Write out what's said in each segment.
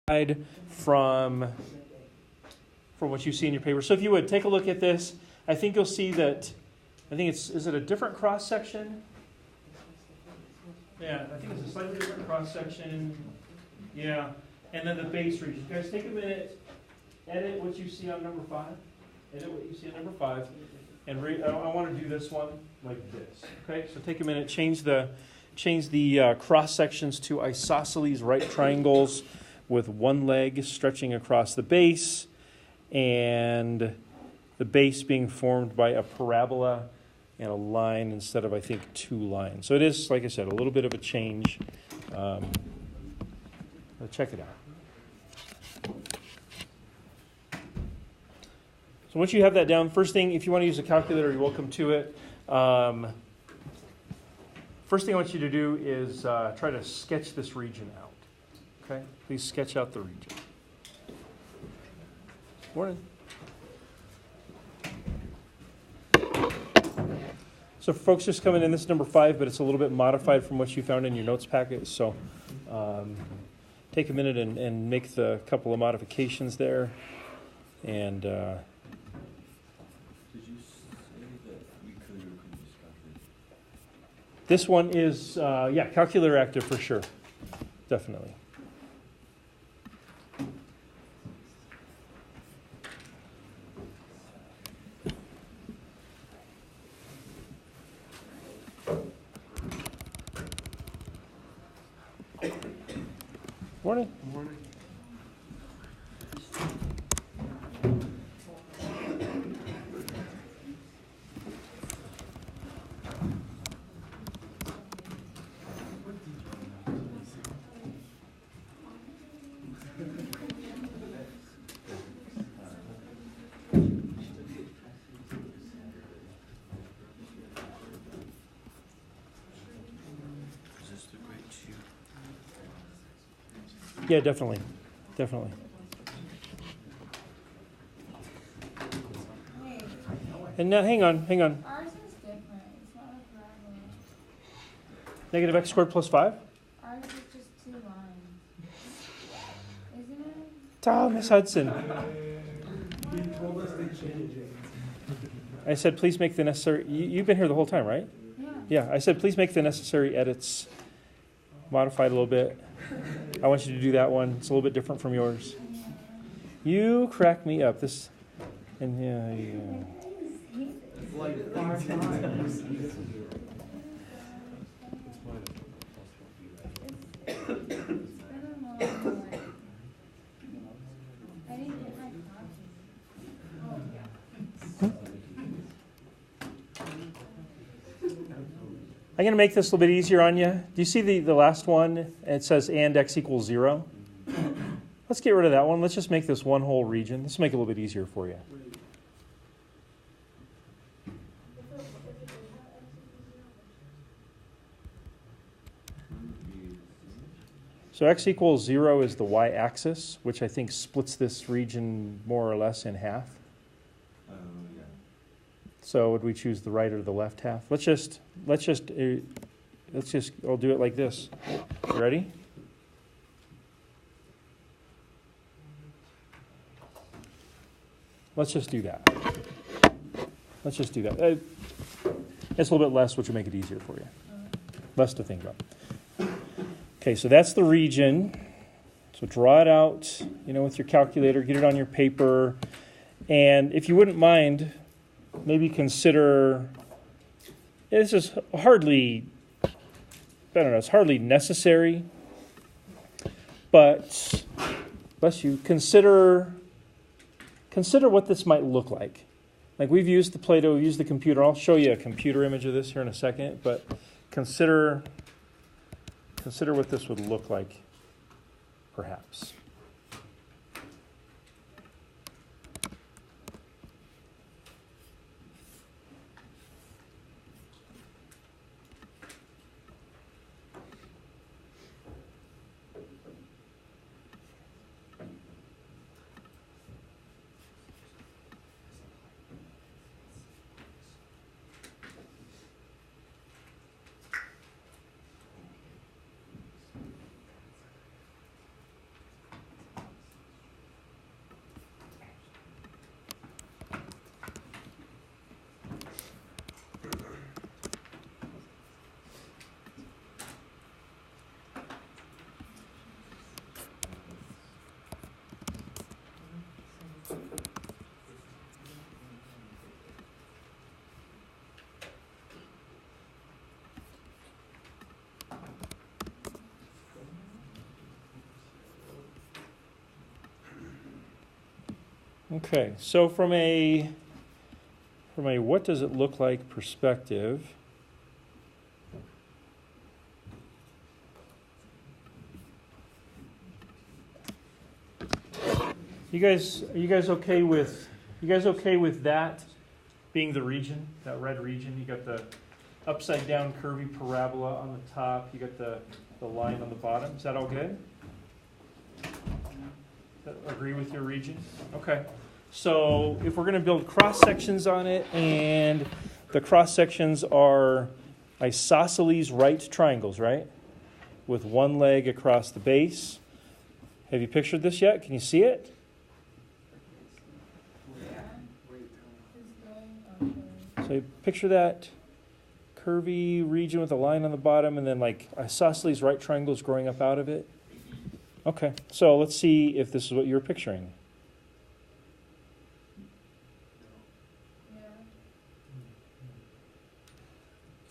from what you see in your paper. So if you would take a look at this, I think you'll see that, is it a different cross section? Yeah, I think it's a slightly different cross section. Yeah, and then the base region. Guys, take a minute, edit what you see on number 5. Edit what you see on number 5. And I want to do this one like this. Okay, so take a minute, change the cross sections to isosceles right triangles with one leg stretching across the base, and the base being formed by a parabola and a line instead of, I think, 2 lines. So it is, like I said, a little bit of a change. Check it out. So once you have that down, first thing, if you want to use a calculator, you're welcome to it. First thing I want you to do is try to sketch this region out. Okay? Please sketch out the region. Morning. So for folks just coming in, this is number 5, but it's a little bit modified from what you found in your notes packet. So take a minute and make the couple of modifications there. And did you say that we could or couldn't use calculator? This one is, calculator active for sure. Definitely. Morning. Good morning. Is this the grade 2? Yeah, definitely. Definitely. And now, hang on. Ours is different. It's not a parabola. Negative x squared plus 5? Ours is just 2 lines. Isn't it? Miss Hudson. He told us they changed it. I said, please make the necessary... You've been here the whole time, right? Yeah. Yeah, I said, please make the necessary edits. Modify it a little bit. I want you to do that one. It's a little bit different from yours. You crack me up. This... And yeah. It's like 5 times. It's been a long time. I didn't get my I'm going to make this a little bit easier on you. Do you see the last one? It says and x equals 0. Let's get rid of that one. Let's just make this one whole region. Let's make it a little bit easier for you. So x equals 0 is the y-axis, which I think splits this region more or less in half. Yeah. So would we choose the right or the left half? Let's just I'll do it like this. You ready? Let's just do that. It's a little bit less, which will make it easier for you. Less to think about. Okay, so that's the region. So draw it out, with your calculator, get it on your paper. And if you wouldn't mind, maybe consider, this is hardly, it's hardly necessary, but, bless you, consider what this might look like. Like we've used the Play-Doh, we've used the computer. I'll show you a computer image of this here in a second, but consider what this would look like, perhaps. Okay, so from a what does it look like perspective, you guys okay with that being the region, that red region? You got the upside down curvy parabola on the top, you got the line on the bottom. Is that all good? Agree with your region? Okay. So if we're going to build cross sections on it, and the cross sections are isosceles right triangles, right? With one leg across the base. Have you pictured this yet? Can you see it? So you picture that curvy region with a line on the bottom, and then like isosceles right triangles growing up out of it. Okay, so let's see if this is what you're picturing.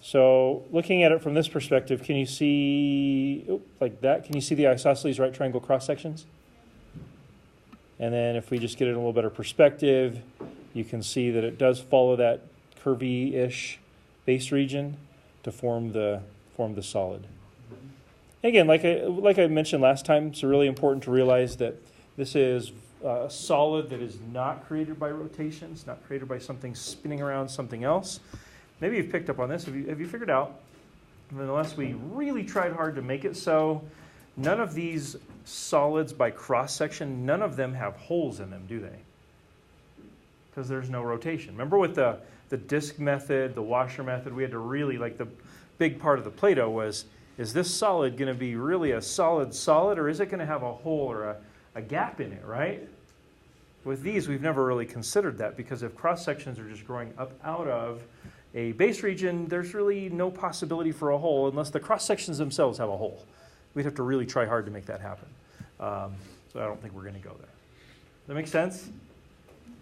So looking at it from this perspective, can you see, like that? Can you see the isosceles right triangle cross sections? And then if we just get it in a little better perspective, you can see that it does follow that curvy-ish base region to form the solid. Again, like I mentioned last time, it's really important to realize that this is a solid that is not created by rotation. It's not created by something spinning around something else. Maybe you've picked up on this. Have you figured out, unless we really tried hard to make it so, none of these solids by cross-section, none of them have holes in them, do they? Because there's no rotation. Remember with the disc method, the washer method, we had to really, like the big part of the Play-Doh was, is this solid going to be really a solid, or is it going to have a hole or a gap in it, right? With these, we've never really considered that, because if cross-sections are just growing up out of a base region, there's really no possibility for a hole unless the cross-sections themselves have a hole. We'd have to really try hard to make that happen. So I don't think we're going to go there. Does that make sense?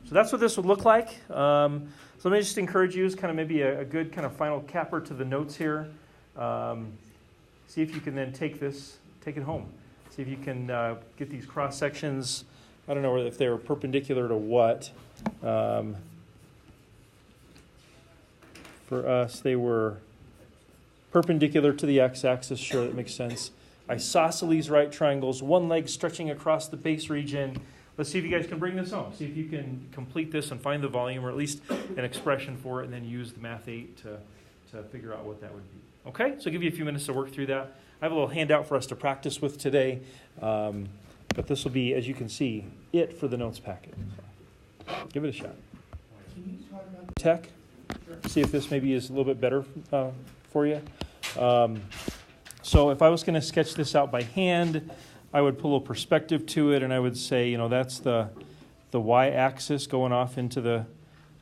So that's what this would look like. So let me just encourage you as kind of maybe a good kind of final capper to the notes here. See if you can then take it home. See if you can get these cross sections. I don't know if they're perpendicular to what. For us, they were perpendicular to the x-axis. Sure, that makes sense. Isosceles right triangles, one leg stretching across the base region. Let's see if you guys can bring this home. See if you can complete this and find the volume, or at least an expression for it, and then use the Math 8 to figure out what that would be. Okay, so I'll give you a few minutes to work through that. I have a little handout for us to practice with today, but this will be, as you can see, it for the notes packet. So give it a shot. Tech, see if this maybe is a little bit better for you. So if I was going to sketch this out by hand, I would put a little perspective to it, and I would say, that's the y-axis going off into the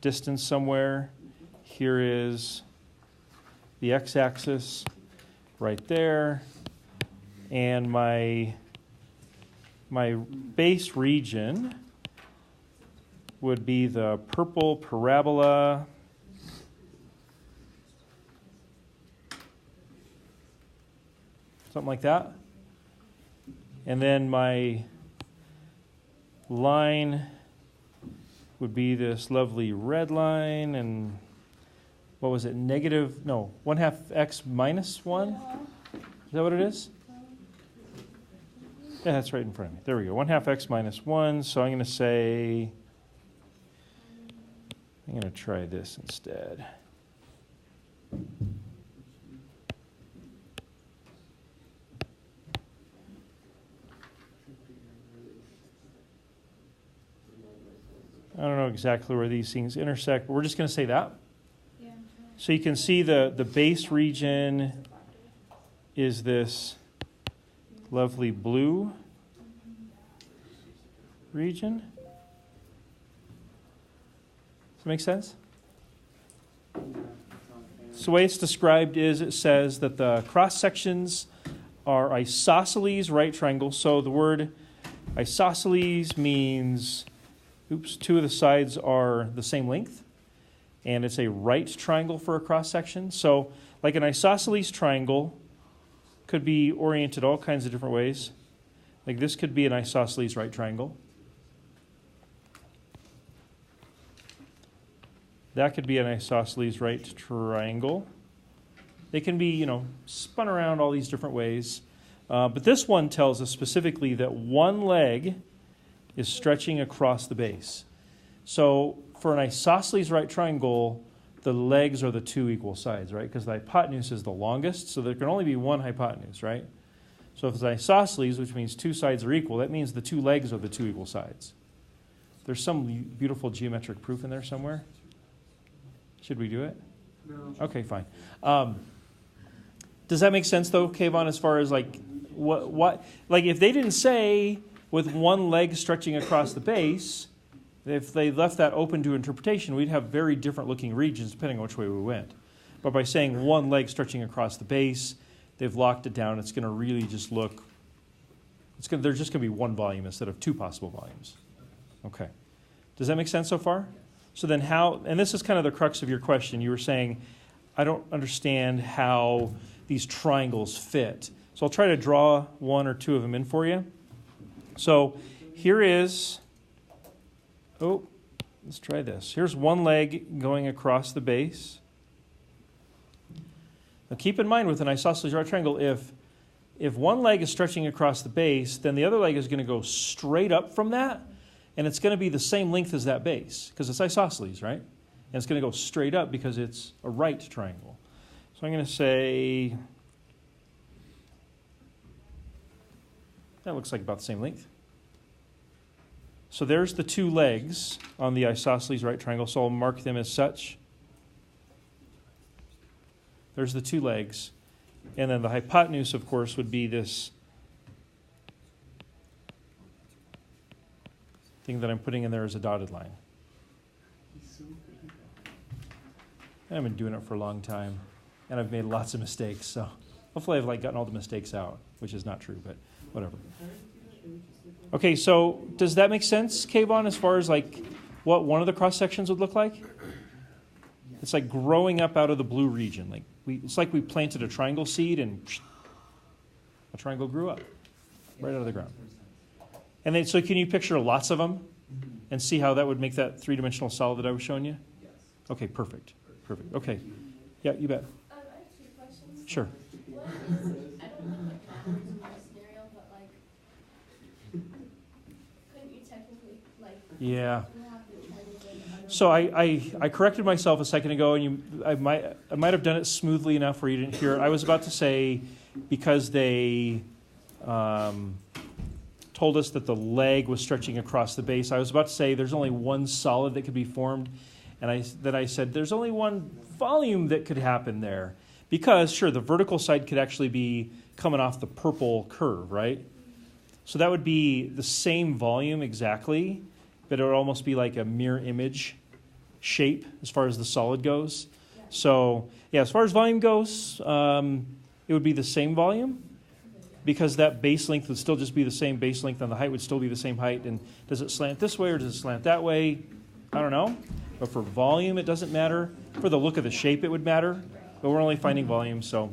distance somewhere. Here is the x-axis right there, and my base region would be the purple parabola. Something like that. And then my line would be this lovely red line, and what was it, 1/2 x minus 1? Is that what it is? Yeah, that's right in front of me. There we go, 1/2 x minus 1. So I'm going to say, I'm going to try this instead. I don't know exactly where these things intersect, but we're just going to say that. Yeah. So you can see the base region is this lovely blue region. Does that make sense? So the way it's described is, it says that the cross sections are isosceles right triangles. So the word isosceles means, two of the sides are the same length, and it's a right triangle for a cross section. So like an isosceles triangle could be oriented all kinds of different ways. Like this could be an isosceles right triangle. That could be an isosceles right triangle. They can be, spun around all these different ways. But this one tells us specifically that one leg is stretching across the base. So for an isosceles right triangle, the legs are the two equal sides, right? Because the hypotenuse is the longest, so there can only be one hypotenuse, right? So if it's isosceles, which means two sides are equal, that means the two legs are the two equal sides. There's some beautiful geometric proof in there somewhere. Should we do it? No. Okay, fine. Does that make sense, though, Kayvon, as far as what if they didn't say with one leg stretching across the base, if they left that open to interpretation, we'd have very different looking regions depending on which way we went. But by saying one leg stretching across the base, they've locked it down. It's going to really just look, there's just going to be one volume instead of two possible volumes. Okay. Does that make sense so far? So then and this is kind of the crux of your question. You were saying, I don't understand how these triangles fit. So I'll try to draw one or two of them in for you. So here is, let's try this. Here's one leg going across the base. Now keep in mind with an isosceles right triangle, if one leg is stretching across the base, then the other leg is going to go straight up from that, and it's going to be the same length as that base, because it's isosceles, right? And it's going to go straight up because it's a right triangle. So I'm going to say, that looks like about the same length. So there's the two legs on the isosceles right triangle, so I'll mark them as such. There's the two legs. And then the hypotenuse, of course, would be this thing that I'm putting in there as a dotted line. I've been doing it for a long time, and I've made lots of mistakes, so hopefully I've gotten all the mistakes out, which is not true, but whatever. Okay, so does that make sense, Kayvon, as far as what one of the cross sections would look like? It's like growing up out of the blue region. It's like we planted a triangle seed and a triangle grew up right out of the ground. And then, so can you picture lots of them and see how that would make that three-dimensional solid that I was showing you? Yes. Okay, perfect. Okay. Yeah, you bet. I have two questions. Sure. One is, I don't know what happens in this scenario, but couldn't you technically, Yeah. you have to try to So I corrected myself a second ago, and I might have done it smoothly enough where you didn't hear it. I was about to say, because they told us that the leg was stretching across the base, I was about to say there's only one solid that could be formed, and I said there's only one volume that could happen there, because sure, the vertical side could actually be coming off the purple curve, right? So that would be the same volume exactly, but it would almost be like a mirror image shape as far as the solid goes. So yeah, as far as volume goes, it would be the same volume, because that base length would still just be the same base length, and the height would still be the same height. And does it slant this way or does it slant that way? I don't know. But for volume, it doesn't matter. For the look of the shape, it would matter. But we're only finding volume, so.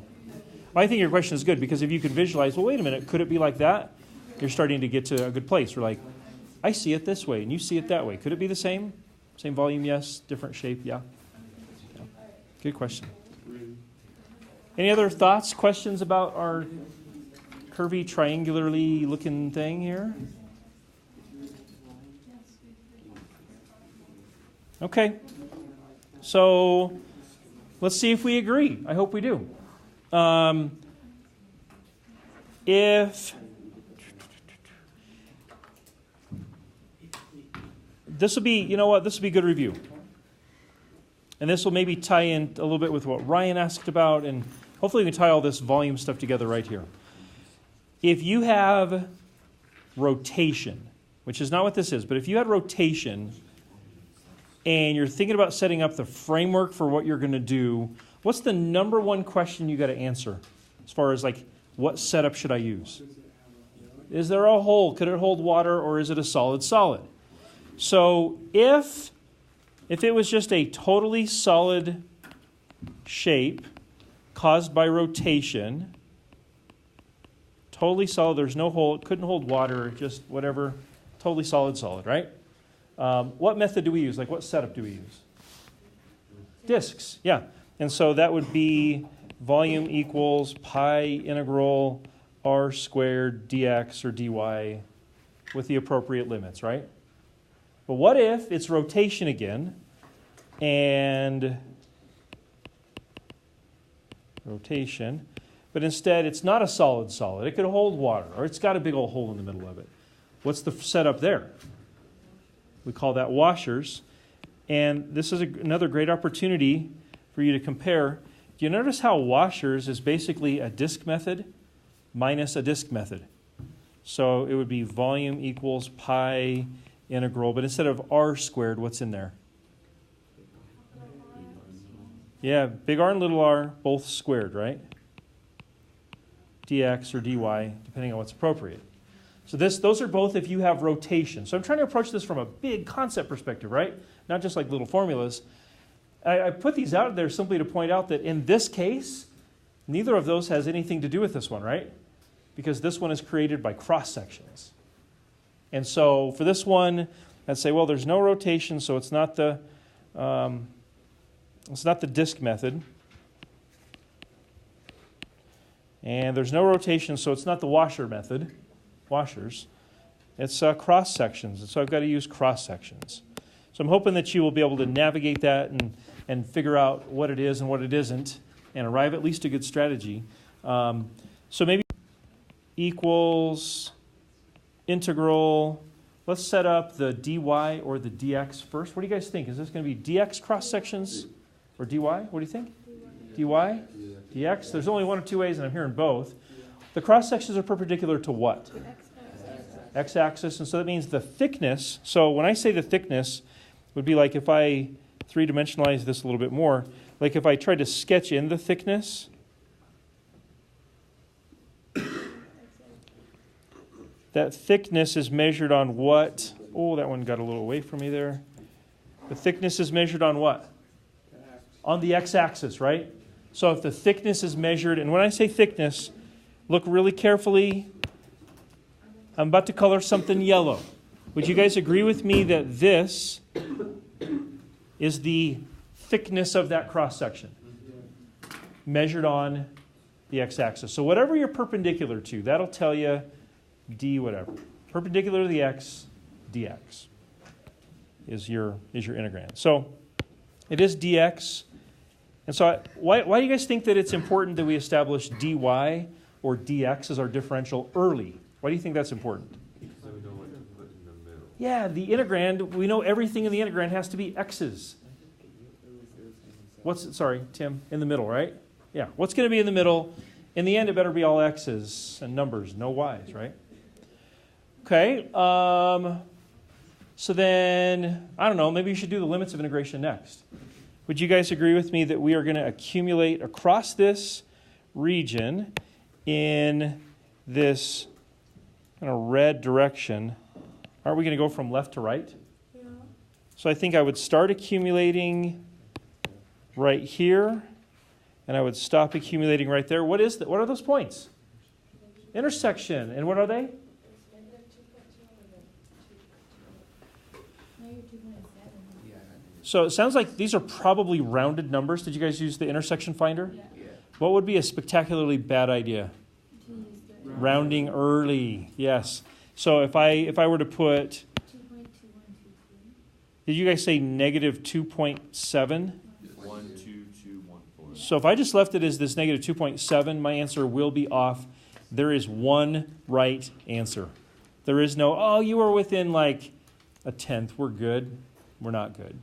Well, I think your question is good, because if you can visualize, well, wait a minute, could it be like that? You're starting to get to a good place. We're like, I see it this way, and you see it that way. Could it be the same? Same volume, yes. Different shape, yeah. Good question. Any other thoughts, questions about our curvy, triangularly looking thing here? Okay. So let's see if we agree. I hope we do. If this will be, this will be good review. And this will maybe tie in a little bit with what Ryan asked about, and hopefully we can tie all this volume stuff together right here. If you have rotation, which is not what this is, but if you had rotation and you're thinking about setting up the framework for what you're going to do, what's the number one question you got to answer as far as what setup should I use? Is there a hole? Could it hold water, or is it a solid solid? So if it was just a totally solid shape caused by rotation, totally solid, there's no hole, it couldn't hold water, just whatever, totally solid, right? What method do we use? What setup do we use? Disks, yeah. And so that would be volume equals pi integral r squared dx or dy with the appropriate limits, right? But what if it's rotation again, and rotation, but instead it's not a solid solid. It could hold water, or it's got a big old hole in the middle of it. What's the setup there? We call that washers. And this is another great opportunity for you to compare. Do you notice how washers is basically a disk method minus a disk method? So it would be volume equals pi integral, but instead of r squared, what's in there? Yeah, big R and little r, both squared, right? Dx or dy, depending on what's appropriate. So those are both if you have rotation. So I'm trying to approach this from a big concept perspective, right? Not just like little formulas. I put these out there simply to point out that in this case, neither of those has anything to do with this one, right? Because this one is created by cross sections. And so for this one, I'd say, well, there's no rotation, so it's not the disk method. And there's no rotation, so it's not the washer method, washers. It's cross sections, and so I've got to use cross sections. So I'm hoping that you will be able to navigate that and figure out what it is and what it isn't, and arrive at least a good strategy. So maybe equals integral. Let's set up the dy or the dx first. What do you guys think? Is this going to be dx cross sections or dy? What do you think? dy? Dx? There's only one of two ways, and I'm hearing both. The cross sections are perpendicular to what? X-axis. And so that means the thickness. So when I say the thickness, would be like if I three-dimensionalize this a little bit more, like if I tried to sketch in the thickness, that thickness is measured on what? Oh, that one got a little away from me there. The thickness is measured on what? On the x-axis, right? So if the thickness is measured, and when I say thickness, look really carefully. I'm about to color something yellow. Would you guys agree with me that this is the thickness of that cross-section measured on the x-axis? So whatever you're perpendicular to, that'll tell you d whatever. Perpendicular to the x, dx is your integrand. So it is dx. And so why do you guys think that it's important that we establish dy or dx as our differential early? Why do you think that's important? So we know what to put in the middle. Yeah, the integrand, we know everything in the integrand has to be x's. Sorry, Tim, in the middle, right? Yeah, what's going to be in the middle? In the end, it better be all x's and numbers, no y's, right? Okay, so then, I don't know, maybe you should do the limits of integration next. Would you guys agree with me that we are going to accumulate across this region in this kind of red direction? Aren't we going to go from left to right? Yeah. So I think I would start accumulating right here, and I would stop accumulating right there. What is that? What are those points? Intersection. And what are they? No, you're 2.7. So it sounds like these are probably rounded numbers. Did you guys use the intersection finder? Yeah. What would be a spectacularly bad idea? To use the Rounding early. Yes. So if I were to put, 2.2123. did you guys say negative 2.7? 1, 2, 2, 1, 4. So if I just left it as this negative 2.7, my answer will be off. There is one right answer. There is no, oh, you were within like a tenth. We're good. We're not good.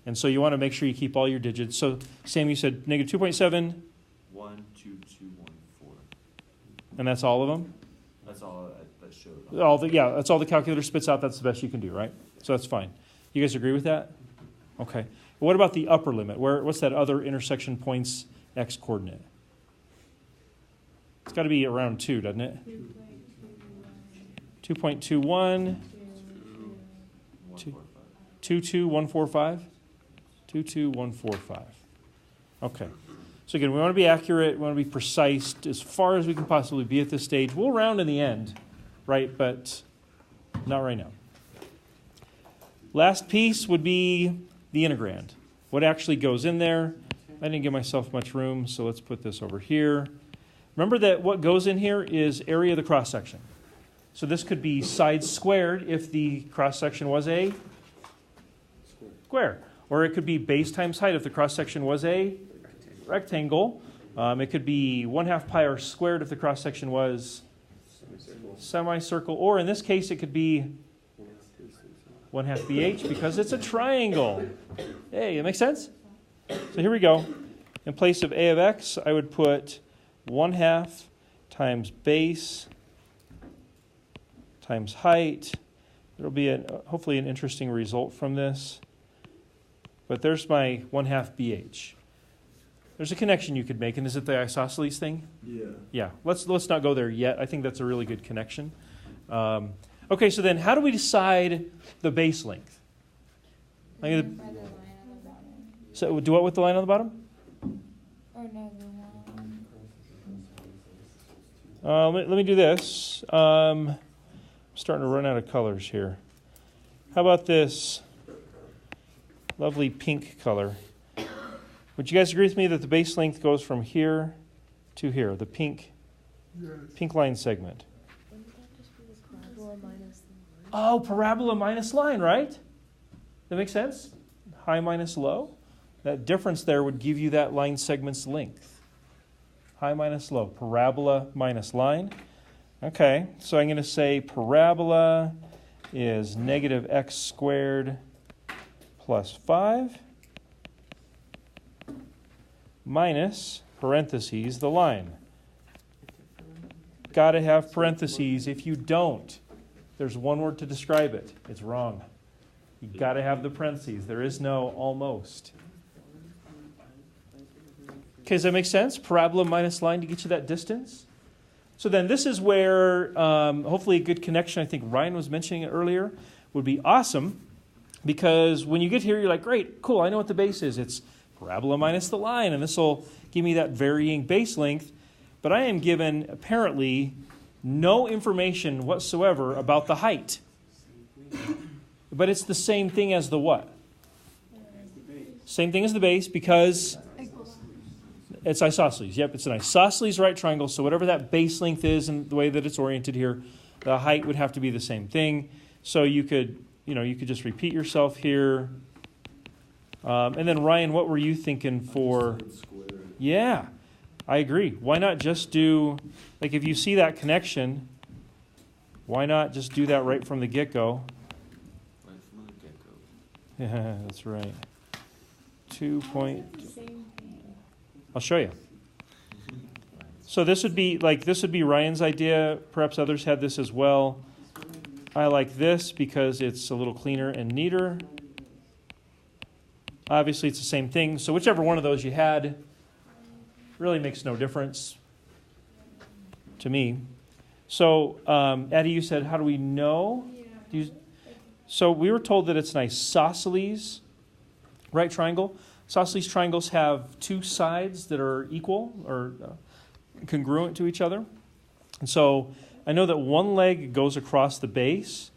And so you want to make sure you keep all your digits. So Sam, you said negative 2.7, 1, 2, 2, 1, 4. and that's all of them? That's all that showed. That's all the calculator spits out. That's the best you can do, right? So that's fine. You guys agree with that? Okay. What about the upper limit? What's that other intersection points x coordinate? It's got to be around 2, doesn't it? 2.21, 1, 2, 4, 5. 22145? 22145. Okay. So again, we want to be accurate. We want to be precise as far as we can possibly be at this stage. We'll round in the end, right? But not right now. Last piece would be the integrand. what actually goes in there. I didn't give myself much room, so let's put this over here. Remember that what goes in here is area of the cross-section. So this could be side squared if the cross-section was a square. Or it could be base times height if the cross-section was a rectangle. It could be 1/2 pi r squared if the cross-section was semicircle. Or in this case, it could be 1/2 BH because it's a triangle. Hey, that makes sense? So here we go. In place of a of x, I would put 1/2 times base times height. There will be hopefully an interesting result from this. But there's my 1/2 BH. There's a connection you could make, and is it the isosceles thing? Yeah. Yeah, let's not go there yet. I think that's a really good connection. Okay, so then how do we decide the base length? By the line on the bottom. So do what with the line on the bottom? Or no, the one. Let me do this. I'm starting to run out of colors here. How about this lovely pink color? Would you guys agree with me that the base length goes from here to here, the pink line segment? Wouldn't that just be the parabola minus the line? Oh, parabola minus line, right? That makes sense? High minus low. That difference there would give you that line segment's length. High minus low, parabola minus line. Okay, so I'm going to say parabola is negative x squared plus 5 minus, parentheses, the line. Got to have parentheses. If you don't, there's one word to describe it. It's wrong. You got to have the parentheses. There is no almost. Okay, does that make sense? Parabola minus line to get you that distance. So then this is where hopefully a good connection, I think Ryan was mentioning it earlier, would be awesome. Because when you get here, you're like, great, cool, I know what the base is. It's parabola minus the line, and this will give me that varying base length. But I am given, apparently, no information whatsoever about the height. But it's the same thing as the what? Same thing as the base because it's isosceles. Yep, it's an isosceles right triangle, so whatever that base length is and the way that it's oriented here, the height would have to be the same thing. So you could just repeat yourself here. And then Ryan, what were you thinking for? Yeah, I agree. Why not just do, like if you see that connection, why not just do that right from the get-go? Right from the get-go. Yeah, that's right. I'll show you. So this would be Ryan's idea. Perhaps others had this as well. I like this because it's a little cleaner and neater. Obviously, it's the same thing. So whichever one of those you had really makes no difference to me. So, Eddie, you said, how do we know? So we were told that it's an isosceles right triangle. Isosceles triangles have two sides that are equal or congruent to each other. And so I know that one leg goes across the base.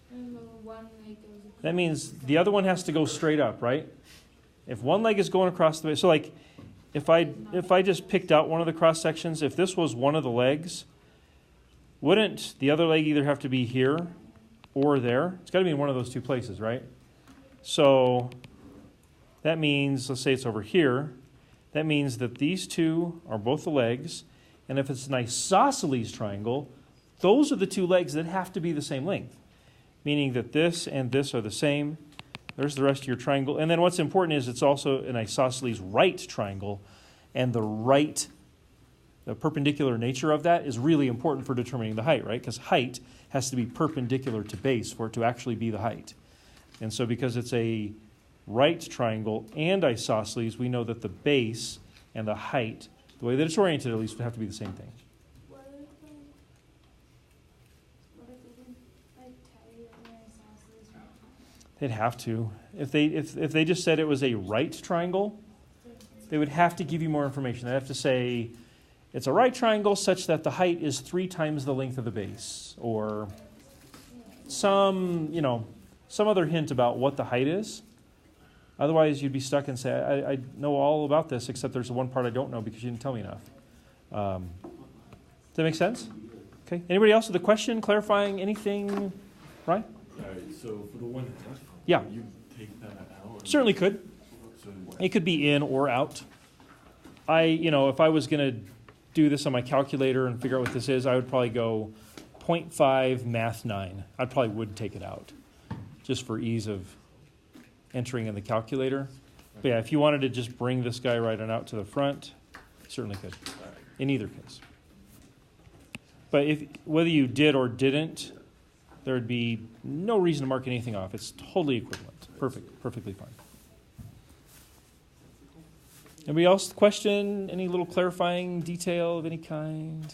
That means the other one has to go straight up, right? If one leg is going across the base, so like if I just picked out one of the cross sections, if this was one of the legs, wouldn't the other leg either have to be here or there? It's got to be in one of those two places, right? So that means, let's say it's over here, that means that these two are both the legs, and if it's an isosceles triangle, those are the two legs that have to be the same length, meaning that this and this are the same. There's the rest of your triangle. And then what's important is it's also an isosceles right triangle, and the perpendicular nature of that is really important for determining the height, right? Because height has to be perpendicular to base for it to actually be the height. And so because it's a right triangle and isosceles, we know that the base and the height, the way that it's oriented at least, would have to be the same thing. What if they didn't tell you that they're isosceles right now? They'd have to. If they just said it was a right triangle, they would have to give you more information. They'd have to say it's a right triangle such that the height is 3 times the length of the base, or some other hint about what the height is. Otherwise, you'd be stuck and say, I know all about this, except there's the one part I don't know because you didn't tell me enough. Does that make sense? Okay. Anybody else with a question, clarifying anything? Right? All right, so for the 1/2, Yeah. you take that out? Certainly could. So It could be in or out. If I was going to do this on my calculator and figure out what this is, I would probably go 0.5 math 9. I probably would take it out just for ease of entering in the calculator. But yeah, if you wanted to just bring this guy right on out to the front, certainly could, in either case. But whether you did or didn't, there would be no reason to mark anything off. It's totally equivalent. Perfectly fine. Anybody else question? Any little clarifying detail of any kind?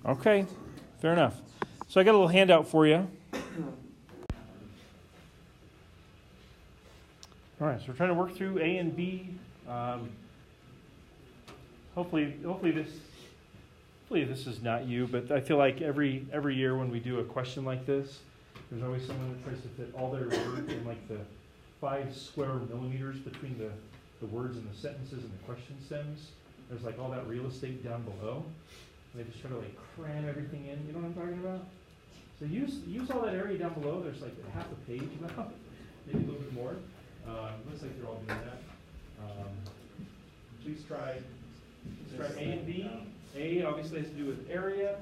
Okay, fair enough. So I got a little handout for you. All right, so we're trying to work through A and B. Hopefully this is not you, but I feel like every year when we do a question like this, there's always someone that tries to fit all their words in like the 5 square millimeters between the words and the sentences and the question stems. There's like all that real estate down below. And they just try to like cram everything in. You know what I'm talking about? So use all that area down below. There's like half a page now, maybe a little bit more. Looks like you're all doing that. Please try A and B. A obviously has to do with area.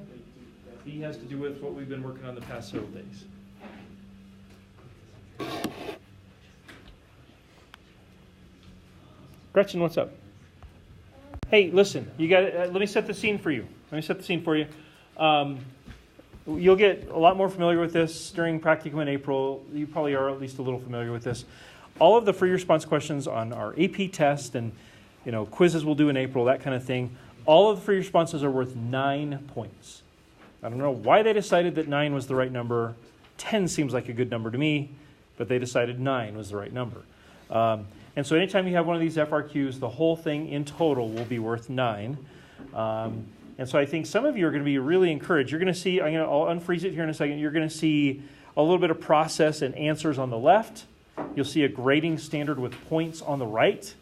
B has to do with what we've been working on the past several days. Gretchen, what's up? Hey, listen, you got. Let me set the scene for you. You'll get a lot more familiar with this during Practicum in April. You probably are at least a little familiar with this. All of the free response questions on our AP test and quizzes we'll do in April, that kind of thing, all of the free responses are worth 9 points. I don't know why they decided that 9 was the right number. 10 seems like a good number to me, but they decided 9 was the right number. And so anytime you have one of these FRQs, the whole thing in total will be worth 9. And so I think some of you are going to be really encouraged. You're going to see, I'll unfreeze it here in a second. You're going to see a little bit of process and answers on the left. You'll see a grading standard with points on the right.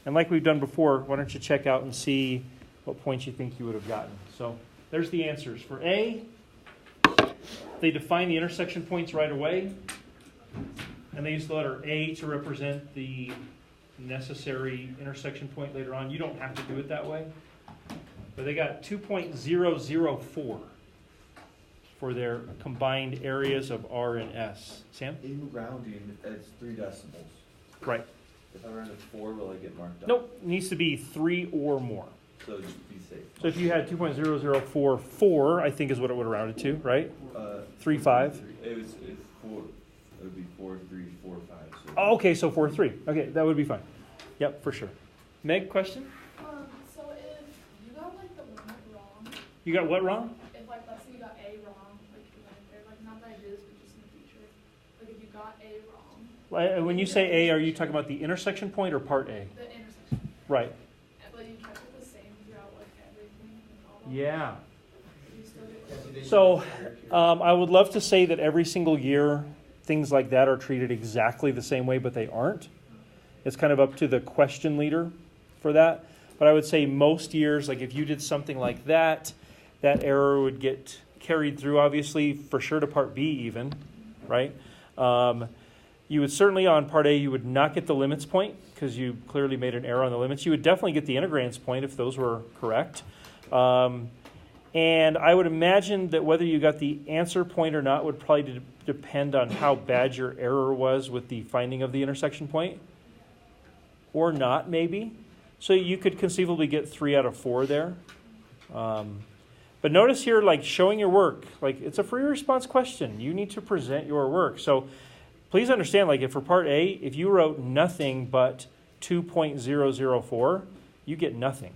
And like we've done before, why don't you check out and see what points you think you would have gotten. So there's the answers. For A, they define the intersection points right away. And they use the letter A to represent the necessary intersection point later on. You don't have to do it that way. But they got 2.004 for their combined areas of R and S. Sam? In rounding, it's 3 decimals. Right. If I round to 4, will I get marked up? Nope. It needs to be 3 or more. So just be safe. So if you had 2.0044, I think is what it would have rounded to, right? 3.5. It's 4. It would be 4, 3, 4, 5. So Oh, okay, so 4.3. Okay, that would be fine. Yep, for sure. Meg, question? So if you got like the limit wrong, You got what wrong? if like let's say you got A wrong, like not that I did this, but just in the future, like if you got A wrong, When you say A, are you talking about the intersection point or part A? the intersection, Right. but you kept it the same throughout like everything, like all of Yeah. it, you still get So I would love to say that every single year things like that are treated exactly the same way, but they aren't. It's kind of up to the question leader for that. But I would say most years, like if you did something like that, that error would get carried through, obviously, for sure to Part B even, right? You would certainly, on Part A, you would not get the limits point because you clearly made an error on the limits. You would definitely get the integrants point if those were correct. And I would imagine that whether you got the answer point or not would probably depend on how bad your error was with the finding of the intersection point. Or not, maybe. So you could conceivably get 3 out of 4 there. But notice here, like showing your work, like it's a free response question. You need to present your work. So please understand, like if for Part A, if you wrote nothing but 2.004, you get nothing.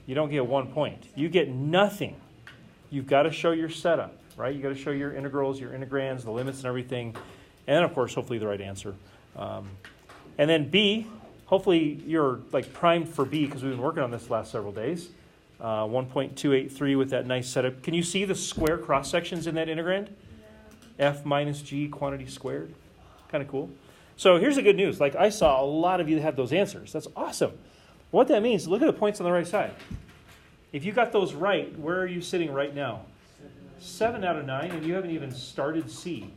You don't get 1 point. You get nothing. You've got to show your setup, right? You've got to show your integrals, your integrands, the limits and everything. And then, of course, hopefully the right answer. And then B, hopefully you're like primed for B because we've been working on this the last several days. 1.283 with that nice setup. Can you see the square cross sections in that integrand? F minus G quantity squared. Kind of cool. So here's the good news. Like, I saw a lot of you have those answers. That's awesome. What that means, look at the points on the right side. If you got those right, where are you sitting right now? 7 out of 9, and you haven't even started C.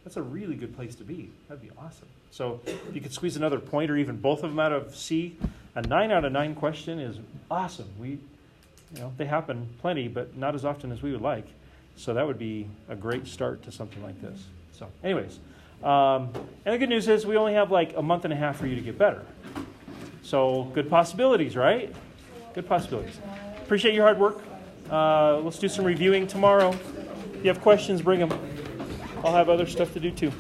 That's a really good place to be. That'd be awesome. So if you could squeeze another point or even both of them out of C, a 9 out of 9 question is awesome. They happen plenty, but not as often as we would like. So that would be a great start to something like this. So anyways, and the good news is we only have like a month and a half for you to get better. So good possibilities, right? Good possibilities. Appreciate your hard work. Let's do some reviewing tomorrow. If you have questions, bring them. I'll have other stuff to do too.